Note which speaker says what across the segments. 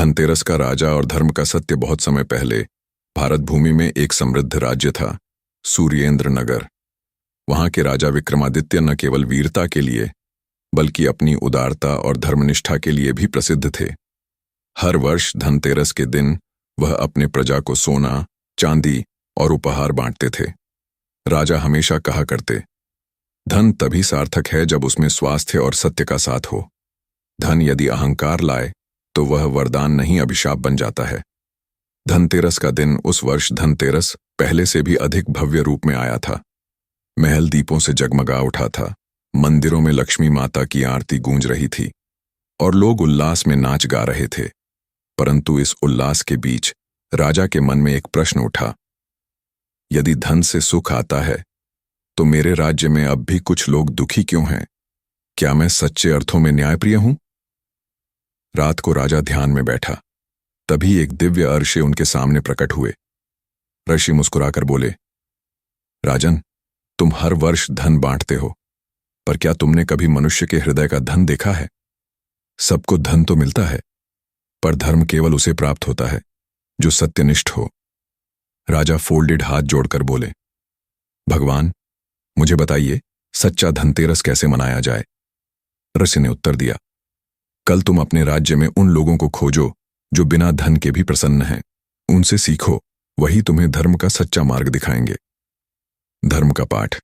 Speaker 1: धनतेरस का राजा और धर्म का सत्य। बहुत समय पहले भारत भूमि में एक समृद्ध राज्य था, सूर्येंद्र नगर। वहां के राजा विक्रमादित्य न केवल वीरता के लिए बल्कि अपनी उदारता और धर्मनिष्ठा के लिए भी प्रसिद्ध थे। हर वर्ष धनतेरस के दिन वह अपने प्रजा को सोना, चांदी और उपहार बांटते थे। राजा हमेशा कहा करते, धन तभी सार्थक है जब उसमें स्वास्थ्य और सत्य का साथ हो। धन यदि अहंकार लाए तो वह वरदान नहीं, अभिशाप बन जाता है। धनतेरस का दिन उस वर्ष धनतेरस पहले से भी अधिक भव्य रूप में आया था। महल दीपों से जगमगा उठा था, मंदिरों में लक्ष्मी माता की आरती गूंज रही थी और लोग उल्लास में नाच गा रहे थे। परंतु इस उल्लास के बीच राजा के मन में एक प्रश्न उठा, यदि धन से सुख आता है तो मेरे राज्य में अब भी कुछ लोग दुखी क्यों हैं? क्या मैं सच्चे अर्थों में न्यायप्रिय हूं? रात को राजा ध्यान में बैठा, तभी एक दिव्य अर्षे उनके सामने प्रकट हुए। ऋषि मुस्कुराकर बोले, राजन, तुम हर वर्ष धन बांटते हो, पर क्या तुमने कभी मनुष्य के हृदय का धन देखा है? सबको धन तो मिलता है, पर धर्म केवल उसे प्राप्त होता है जो सत्यनिष्ठ हो। राजा फोल्डेड हाथ जोड़कर बोले, भगवान, मुझे बताइए, सच्चा धनतेरस कैसे मनाया जाए? ऋषि ने उत्तर दिया, कल तुम अपने राज्य में उन लोगों को खोजो जो बिना धन के भी प्रसन्न हैं। उनसे सीखो, वही तुम्हें धर्म का सच्चा मार्ग दिखाएंगे। धर्म का पाठ।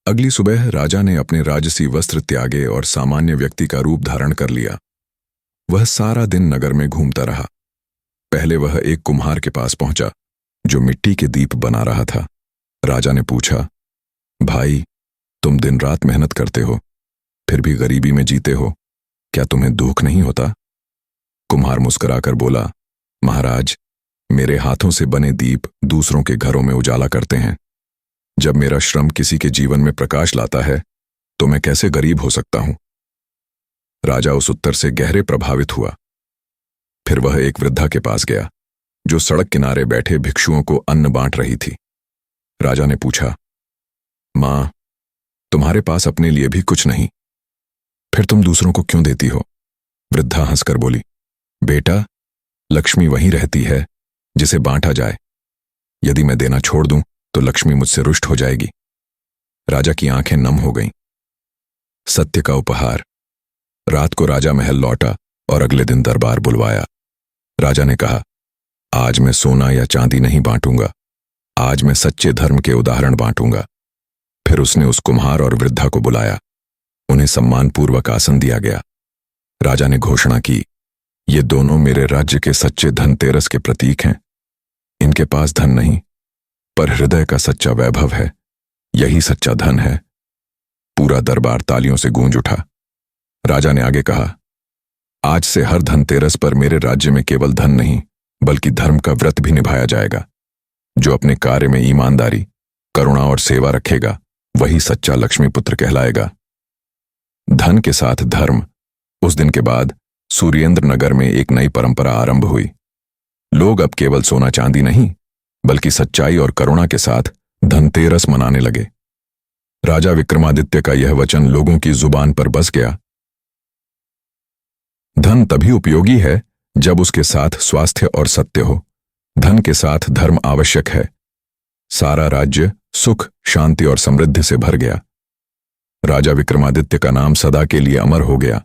Speaker 1: अगली सुबह राजा ने अपने राजसी वस्त्र त्यागे और सामान्य व्यक्ति का रूप धारण कर लिया। वह सारा दिन नगर में घूमता रहा। पहले वह एक कुम्हार के पास पहुंचा जो मिट्टी के दीप बना रहा था। राजा ने पूछा, भाई, तुम दिन रात मेहनत करते हो, फिर भी गरीबी में जीते हो, क्या तुम्हें दुख नहीं होता? कुम्हार मुस्कुराकर बोला, महाराज, मेरे हाथों से बने दीप दूसरों के घरों में उजाला करते हैं। जब मेरा श्रम किसी के जीवन में प्रकाश लाता है तो मैं कैसे गरीब हो सकता हूं? राजा उस उत्तर से गहरे प्रभावित हुआ। फिर वह एक वृद्धा के पास गया जो सड़क किनारे बैठे भिक्षुओं को अन्न बांट रही थी। राजा ने पूछा, मां, तुम्हारे पास अपने लिए भी कुछ नहीं, फिर तुम दूसरों को क्यों देती हो? वृद्धा हंसकर बोली, बेटा, लक्ष्मी वहीं रहती है जिसे बांटा जाए। यदि मैं देना छोड़ दूं तो लक्ष्मी मुझसे रुष्ट हो जाएगी। राजा की आंखें नम हो गईं। सत्य का उपहार। रात को राजा महल लौटा और अगले दिन दरबार बुलवाया। राजा ने कहा, आज मैं सोना या चांदी नहीं बांटूंगा, आज मैं सच्चे धर्म के उदाहरण बांटूंगा। फिर उसने उस कुम्हार और वृद्धा को बुलाया। उन्हें सम्मानपूर्वक आसन दिया गया। राजा ने घोषणा की, ये दोनों मेरे राज्य के सच्चे धनतेरस के प्रतीक हैं। इनके पास धन नहीं, पर हृदय का सच्चा वैभव है। यही सच्चा धन है। पूरा दरबार तालियों से गूंज उठा। राजा ने आगे कहा, आज से हर धनतेरस पर मेरे राज्य में केवल धन नहीं बल्कि धर्म का व्रत भी निभाया जाएगा। जो अपने कार्य में ईमानदारी, करुणा और सेवा रखेगा वही सच्चा लक्ष्मीपुत्र कहलाएगा। धन के साथ धर्म। उस दिन के बाद सूर्येंद्र नगर में एक नई परंपरा आरंभ हुई। लोग अब केवल सोना चांदी नहीं बल्कि सच्चाई और करुणा के साथ धनतेरस मनाने लगे। राजा विक्रमादित्य का यह वचन लोगों की जुबान पर बस गया। धन तभी उपयोगी है जब उसके साथ स्वास्थ्य और सत्य हो। धन के साथ धर्म आवश्यक है। सारा राज्य सुख, शांति और समृद्धि से भर गया। राजा विक्रमादित्य का नाम सदा के लिए अमर हो गया।